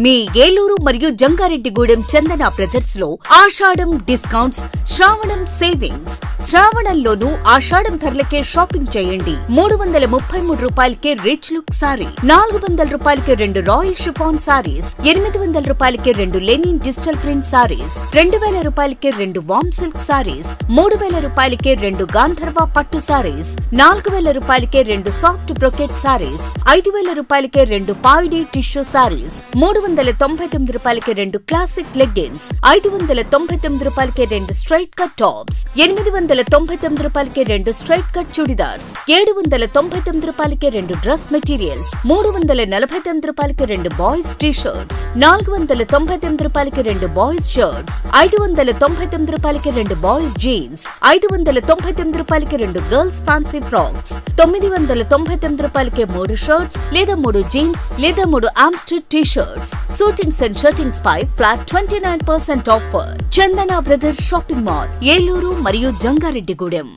మీ ఏలూరు మరియు జంగారెడ్డిగూడెం చందన బ్రదర్స్ లో ఆషాఢం డిస్కౌంట్స్, శ్రావణం సేవింగ్స్. శ్రావణంలోనూ ఆషాఢం ధరలకే షాపింగ్ చేయండి. 333 రూపాయలకే రిచ్ లుక్ సారీ, 400 రూపాయలకే 2 రాయల్ షిఫాన్ సారీస్, 800 రూపాయలకే 2 లెనిన్ డిజిటల్ ప్రింట్ సారీస్, 2000 రూపాయలకే 2 వామ్ సిల్క్ సారీస్, 3000 రూపాయలకే 2 గాంధర్వ పట్టు సారీస్, 4000 రూపాయలకే 2 సాఫ్ట్ బ్రొకెట్ సారీస్, 5000 రూపాయలకే 2 పాయిడీ టిష్యూ సారీస్, 399 రూపాయలకే 2 క్లాసిక్ లెగ్గిన్స్, 599 రూపాయలకే 2 స్ట్రైట్ కట్ టాప్స్, 899 రూపాయలకే 2 స్ట్రైట్ కట్ చుడిదార్స్, 799 రూపాయలకే 2 డ్రెస్ మెటీరియల్స్, 349 రూపాయలకి 2 బాయ్స్ టీ షర్ట్స్, 499 రూపాయలకి 2 బాయ్స్ షర్ట్స్, 599 రూపాయలకి 2 బాయ్స్ జీన్స్, 599 రూపాయలకి 2 గర్ల్స్ ఫ్యాన్సీ ఫ్రాక్స్, 999 రూపాయలకి 3 షర్ట్స్ లేదా 3 జీన్స్ లేదా 3 ఆమ్స్టర్ T shirts. Suitings and shirtings పై flat 29% offer. Chandana brothers shopping mall, Eluru మరియు జంగారెడ్డిగూడెం.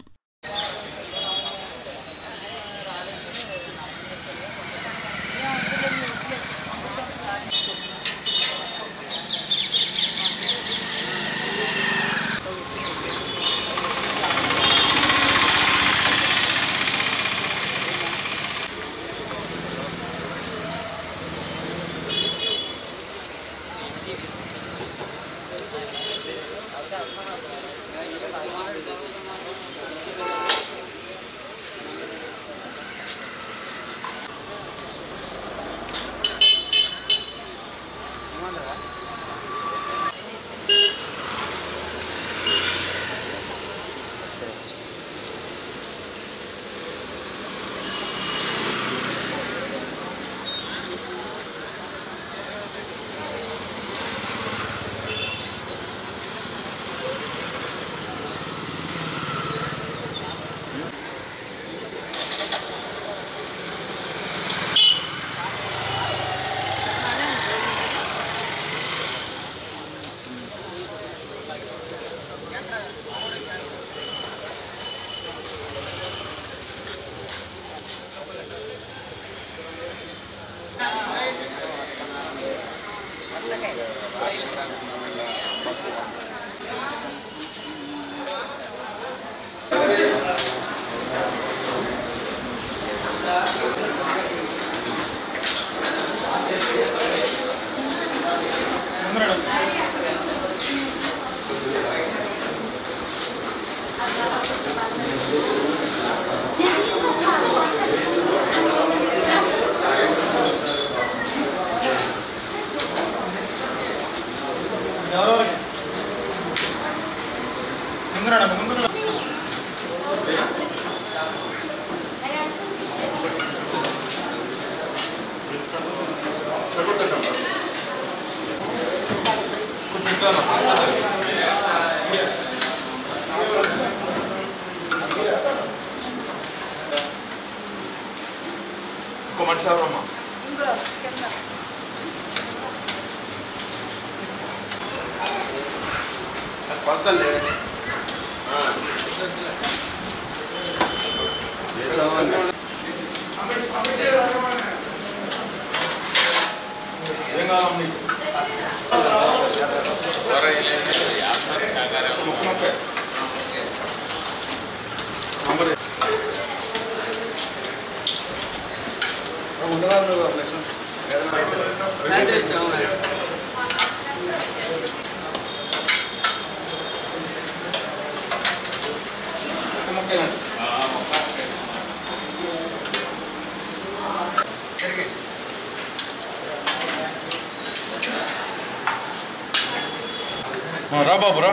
రా బాబు రా.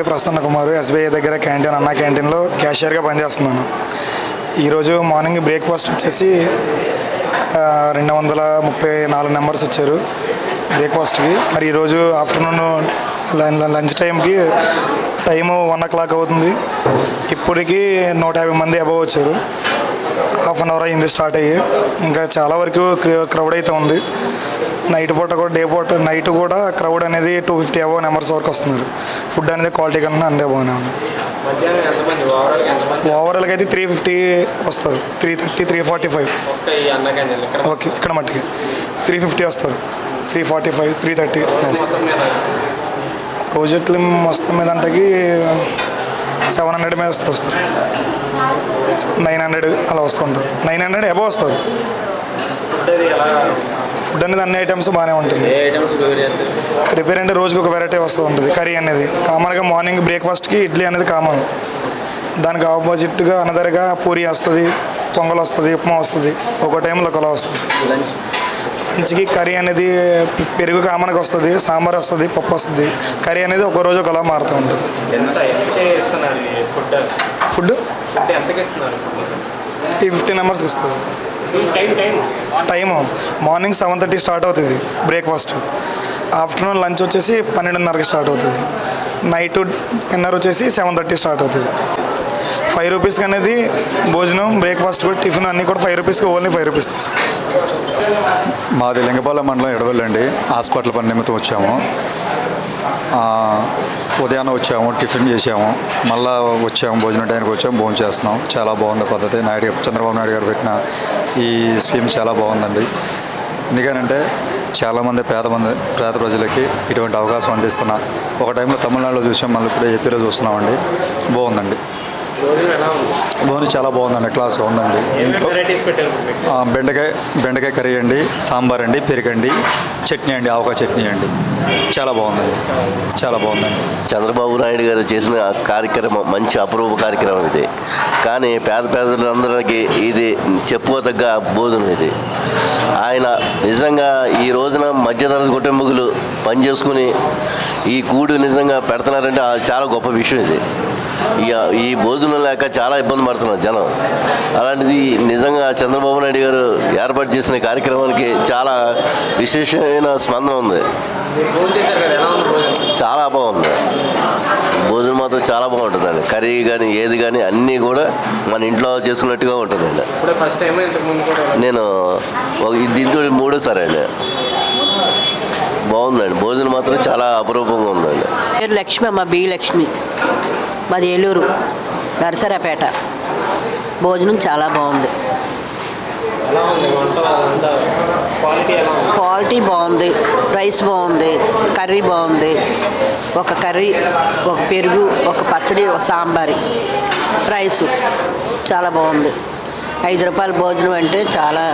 ప్రసన్న కుమార్, ఎస్బీఐ దగ్గర క్యాంటీన్ అన్నా క్యాంటీన్లో క్యాషియర్గా పనిచేస్తున్నాను. ఈరోజు మార్నింగ్ బ్రేక్ఫాస్ట్ వచ్చేసి 234 నెంబర్స్ వచ్చారు బ్రేక్ఫాస్ట్కి. మరి ఈరోజు ఆఫ్టర్నూన్ లంచ్ టైంకి టైము 1 o'clock అవుతుంది. ఇప్పటికీ 150 మంది అబవ్ వచ్చారు. హాఫ్ అన్ అవర్ అయింది స్టార్ట్ అయ్యి. ఇంకా చాలా వరకు క్రౌడ్ అయితే ఉంది. నైట్ పూట కూడా నైట్ కూడా క్రౌడ్ అనేది 250 అబవ్ నెంబర్స్ వరకు వస్తున్నారు. ఫుడ్ అనేది క్వాలిటీ కన్నా అందే బాగానే ఉంది. ఓవరాల్గా అయితే 350 వస్తారు, 330, 345. ఓకే, ఇక్కడ మట్టికి 350 వస్తారు, 345, 330 వస్తారు. రోజుట్లు మొత్తం మీద అంటకి 700 మీద వస్తారు, 900 అలా వస్తుంటారు. 900 అబవ్ వస్తారు. ఫుడ్ అనేది అన్ని ఐటమ్స్ బాగానే ఉంటుంది. ప్రిపేర్ అంటే రోజుకి ఒక వెరైటీ వస్తూ ఉంటుంది. కర్రీ అనేది కామన్గా మార్నింగ్ బ్రేక్ఫాస్ట్కి ఇడ్లీ అనేది కామన్. దానికి ఆపోజిట్గా అనదర్గా పూరి వస్తుంది, పొంగల్ వస్తుంది, ఉప్మా వస్తుంది, ఒక టైంలో ఒకలా వస్తుంది. లంచ్కి కర్రీ అనేది పెరుగు కామన్గా వస్తుంది, సాంబార్ వస్తుంది, పప్పు వస్తుంది. కర్రీ అనేది ఒక రోజు ఒకలా మారుతూ ఉంటుంది. ఫుడ్ ఈ 50 నెంబర్స్కి వస్తుంది. టైము మార్నింగ్ 7:30 స్టార్ట్ అవుతుంది బ్రేక్ఫాస్ట్. ఆఫ్టర్నూన్ లంచ్ వచ్చేసి 12:30కి స్టార్ట్ అవుతుంది. నైట్ డిన్నర్ వచ్చేసి 7:30 స్టార్ట్ అవుతుంది. 5 రూపీస్కి అనేది భోజనం, బ్రేక్ఫాస్ట్ కూడా, టిఫిన్ అన్నీ కూడా 5 రూపీస్కి, ఓన్లీ 5 రూపీస్ తీసుకో. మాది లింగపాలెం మండలం ఎడవల్లి అండి. హాస్పిటల్ పని నిమిత్తం వచ్చాము. ఉదయాన్నే వచ్చాము, టిఫిన్ చేసాము, మళ్ళీ వచ్చాము, భోజనం టైంకి వచ్చాము, భోజనం చేస్తున్నాం. చాలా బాగుంది పద్ధతి. చంద్రబాబు నాయుడు గారు పెట్టిన ఈ స్కీమ్ చాలా బాగుందండి. ఎందుకనంటే చాలామంది పేద ప్రజలకి ఇటువంటి అవకాశం అందిస్తున్నా. ఒక టైంలో తమిళనాడులో చూసాం, మళ్ళీ ఇప్పుడు ఏపీలో చూస్తున్నామండి. బాగుందండి. భోజనం చాలా బాగుందండి, క్లాస్గా ఉందండి. బెండకాయ కర్రీ అండి, సాంబార్ అండి, పెరుగండి, చట్నీ అండి, ఆవకాయ చట్నీ అండి. చాలా బాగుందండి, చాలా బాగుందండి. చంద్రబాబు నాయుడు గారు చేసిన కార్యక్రమం మంచి అపరూప కార్యక్రమం ఇది. కానీ పేదలందరికీ ఇది చెప్పుకోదగ్గ భోజనం ఇది. ఆయన నిజంగా ఈ రోజున మధ్యతరగతి కుటుంబీకులు పనిచేసుకుని ఈ కూడు నిజంగా పెడుతున్నారంటే చాలా గొప్ప విషయం ఇది. ఈ భోజనం లేక చాలా ఇబ్బంది పడుతున్నారు జనం. అలాంటిది నిజంగా చంద్రబాబు నాయుడు గారు ఏర్పాటు చేసిన కార్యక్రమానికి చాలా విశేషమైన స్పందన ఉంది. చాలా బాగుంది భోజనం, మాత్రం చాలా బాగుంటుందండి. కర్రీ కానీ ఏది కానీ అన్నీ కూడా మన ఇంట్లో చేసుకున్నట్టుగా ఉంటుందండి. నేను దీంతో 3సారి అండి. బాగుందండి, భోజనం మాత్రం చాలా అపరూపంగా ఉందండి. పేరు లక్ష్మి అమ్మ, బి లక్ష్మి, మాది ఏలూరు నరసరాపేట. భోజనం చాలా బాగుంది, క్వాలిటీ బాగుంది, రైస్ బాగుంది, కర్రీ బాగుంది. ఒక కర్రీ, ఒక పెరుగు, ఒక పచ్చడి, ఒక సాంబారి, రైసు చాలా బాగుంది. 5 రూపాయల భోజనం అంటే చాలా.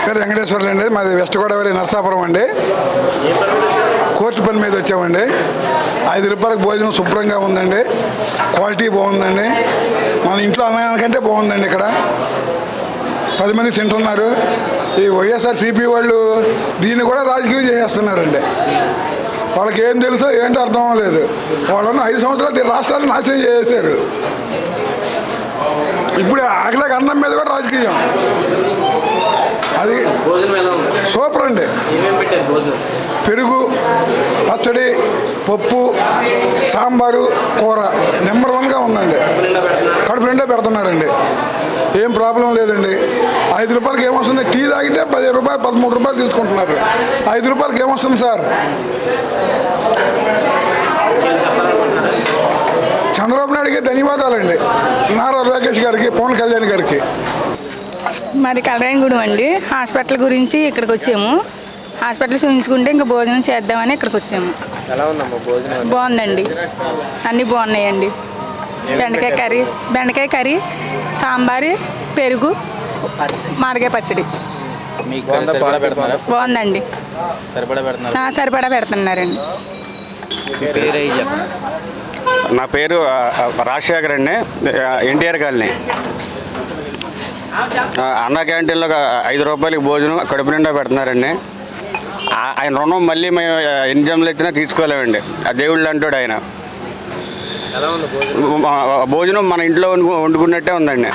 పేరు వెంకటేశ్వర్లు అండి, మాది వెస్ట్ గోదావరి నరసాపురం అండి. కోర్టు పని మీద వచ్చామండి. 5 రూపాయలకు భోజనం శుభ్రంగా ఉందండి, క్వాలిటీ బాగుందండి. మన ఇంట్లో అన్నదానికంటే బాగుందండి. ఇక్కడ 10 మంది తింటున్నారు. ఈ వైఎస్ఆర్సీపీ వాళ్ళు దీన్ని కూడా రాజకీయం చేసేస్తున్నారండి. వాళ్ళకి ఏం తెలుసో ఏంటో అర్థం అవ్వలేదు. వాళ్ళను 5 సంవత్సరాలు రాష్ట్రాన్ని నాశనం చేసేసారు. ఇప్పుడు ఆకలికి అన్నం మీద కూడా రాజకీయం. అది సూపర్ అండి. పెరుగు, పచ్చడి, పప్పు, సాంబారు, కూర నెంబర్ 1గా ఉందండి. కడుపు నిండా పెడుతున్నారండి, ఏం ప్రాబ్లం లేదండి. 5 రూపాయలకి ఏమొస్తుంది? టీ తాగితే 10 రూపాయలు, 13 రూపాయలు తీసుకుంటున్నారు. 5 రూపాయలకి ఏమొస్తుంది సార్? చంద్రబాబు నాయుడికి ధన్యవాదాలండి, నారా లోకేష్ గారికి, పవన్ కళ్యాణ్ గారికి. మరి కలరాయగూడెం అండి. హాస్పిటల్ గురించి ఇక్కడికి వచ్చాము. హాస్పిటల్ చూపించుకుంటే ఇంకా భోజనం చేద్దామని ఇక్కడికి వచ్చాము. బాగుందండి, అన్నీ బాగున్నాయండి. బెండకాయ కర్రీ, సాంబారు, పెరుగు, మామిడికాయ పచ్చడి బాగుందండి. సరిపడా పెడుతున్నారండి. నా పేరు రాజశేఖర్ అండి, ఎన్టీఆర్ కాలనీ. అన్న క్యాంటీన్లో 5 రూపాయలకి భోజనం కడుపు నిండా పెడుతున్నారండి. ఆయన రుణం మళ్ళీ మేము ఎన్ని జన్మలు ఇచ్చినా తీసుకోలేమండి. ఆ దేవుళ్ళు అంటాడు ఆయన. భోజనం మన ఇంట్లో వండుకున్నట్టే ఉందండి.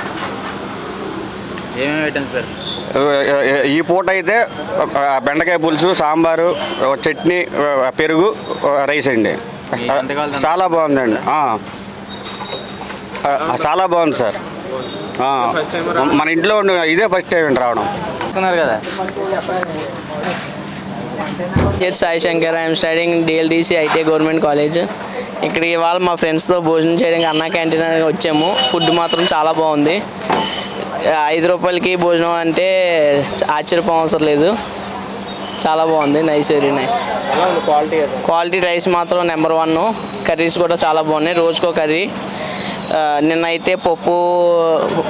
ఏమేమి ఐటమ్స్ సార్? ఈ పూట అయితే బెండకాయ పులుసు, సాంబారు, చట్నీ, పెరుగు, రైస్ అండి. చాలా బాగుందండి. చాలా బాగుంది సార్. మన ఇంట్లో ఇదే ఫస్ట్ టైం రావడం కదా. Sai Shankar, I'm studying DLDC ITI government college. ఇక్కడికి ఇవాళ మా ఫ్రెండ్స్తో భోజనం చేయడానికి అన్నా క్యాంటీన్ వచ్చాము. ఫుడ్ మాత్రం చాలా బాగుంది. 5 రూపాయలకి భోజనం అంటే ఆశ్చర్యపోవసరం లేదు. చాలా బాగుంది. Nice, very nice. Quality rice మాత్రం నెంబర్ 1. కర్రీస్ కూడా చాలా బాగున్నాయి. రోజుకో కర్రీ. నిన్నైతే పప్పు,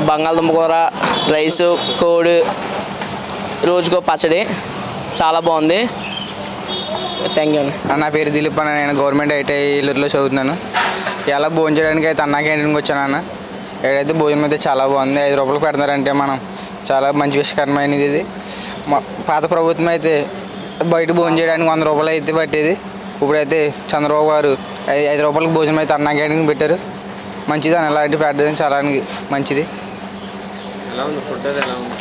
బంగాళదుంప కూర, రైసు, కోడి, రోజుకో పచ్చడి. చాలా బాగుంది. Thank you. నా పేరు దిలీప్ అన్న. నేను గవర్నమెంట్ ITI ఏలూరులో చదువుతున్నాను. ఇలా భోజనం చేయడానికి అయితే అన్నా క్యాంటీన్కి వచ్చాను అన్న. ఏడైతే భోజనం అయితే చాలా బాగుంది. 5 రూపాయలు పెడతారంటే మనం చాలా మంచి విషకరమైనది ఇది. పాత ప్రభుత్వం అయితే బయట భోజనం చేయడానికి 100 రూపాయలు అయితే పట్టేది. ఇప్పుడైతే చంద్రబాబు గారు 5 రూపాయలకి భోజనం అయితే అన్నా క్యాంటీన్కి పెట్టారు. మంచిది అని అలాంటి పెట్టడం చాలా మంచిది.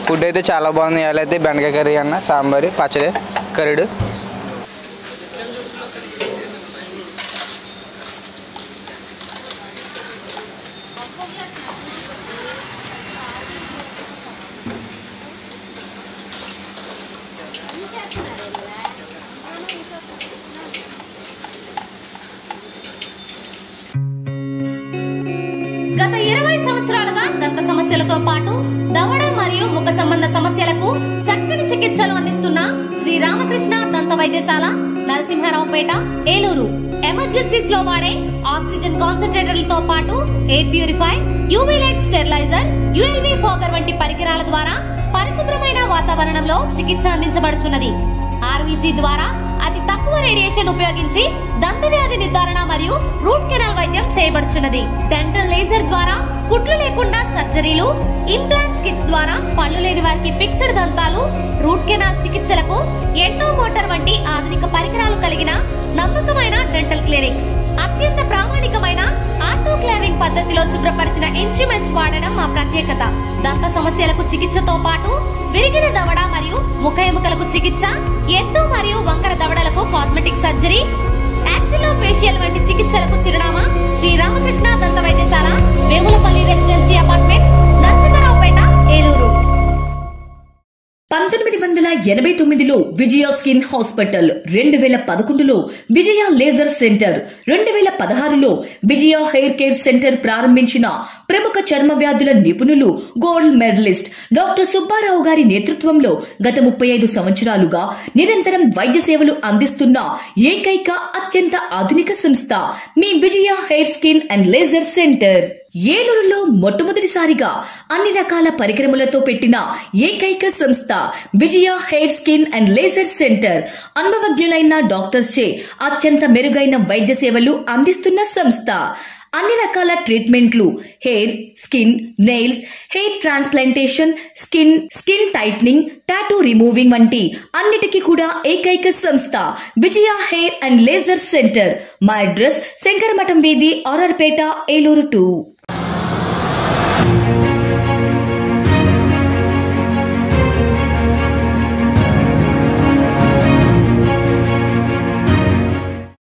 ఫుడ్ అయితే చాలా బాగుంది. ఇలా అయితే బెండకాయ కర్రీ అన్న, సాంబారు, పచ్చడి, కర్రీడు. గత 20 సంవత్సరాలుగా దంత సమస్యలతో పాటు దవడ మరియు ముఖ సంబంధ సమస్యలకు చక్కని చికిత్సలు అందిస్తున్న శ్రీ రామకృష్ణ దంత వైద్యశాల, నరసింహారావుపేట, ఏలూరు. ఎమర్జెన్సీస్ లో వాడే ఆక్సిజన్ కాన్సంట్రేటర్లతో పాటు air purify, UV light steriliser, ULV fogger వంటి పరికరాల ద్వారా పరిశుభ్రమైన వాతావరణంలో చికిత్స అందించబడుచున్నది. RVG ద్వారా అతి తక్కువ రేడియేషన్ ఉపయోగించి దంత వ్యాధి నిర్ధారణ మరియు రూట్ కెనాల్ వైద్యం చేయబడుచున్నది. డెంటల్ లేజర్ ద్వారా కుట్లు లేకుండా సర్జరీలు, ఇంప్లాంట్స్ కిట్స్ ద్వారా పళ్ళు లేని వారికి ఫిక్స్డ్ దంతాలు, రూట్ కెనాల్ చికిత్సలకు ఎండో మోటార్ వంటి ఆధునిక పరికరాలు కలిగిన నమ్మకమైన డెంటల్ క్లినిక్. అత్యంత ప్రామాణికమైన ఆటోక్లావింగ్ పద్ధతిలో శుభ్రపరిచిన ఇన్స్ట్రుమెంట్స్ వాడడం మా ప్రత్యేకత. దంత సమస్యలకు చికిత్సతో పాటు విరిగిన దవడ మరియు ముఖ ఎముకలకు చికిత్స, ఎత్తు మరియు వంకర దవడలకు కాస్మెటిక్ సర్జరీ, యాక్సిలోఫేషియల్ వంటి చికిత్సలకు చిరునామా శ్రీ రామకృష్ణ దంత వైద్యశాల, వేములపల్లి రెసిడెన్సీ అపార్ట్మెంట్, నరసింహారావుపేట, ఏలూరు. 1989లో విజయ స్కిన్ హాస్పిటల్, 2011లో విజయ లేజర్ సెంటర్, 2016లో విజయ హెయిర్ కేర్ సెంటర్ ప్రారంభించిన ప్రముఖ చర్మ వ్యాధుల నిపుణులు, గోల్డ్ మెడలిస్ట్ డాక్టర్ సుబ్బారావు గారి నేతృత్వంలో గత 35 సంవత్సరాలుగా నిరంతరం వైద్య సేవలు అందిస్తున్న ఏకైక అత్యంత ఆధునిక సంస్థ మీ Vijaya hair skin and laser centre. ఏలూరులో మొట్టమొదటిసారిగా అన్ని రకాల పరికరములతో పెట్టిన ఏకైక సంస్థ Vijaya hair skin and laser centre. అనుభవజ్ఞులైన డాక్టర్స్ చే అత్యంత మెరుగైన వైద్య సేవలు అందిస్తున్న సంస్థ. అన్ని రకాల ట్రీట్మెంట్లు, hair, skin, nails, hair transplantation, skin tightening, tattoo removing వంటి అన్నిటికీ కూడా ఏకైక సంస్థ Vijaya hair and laser centre. మా అడ్రస్ శంకరమఠం వీధి, ఆర్ఆర్పేట, ఏలూరు 2.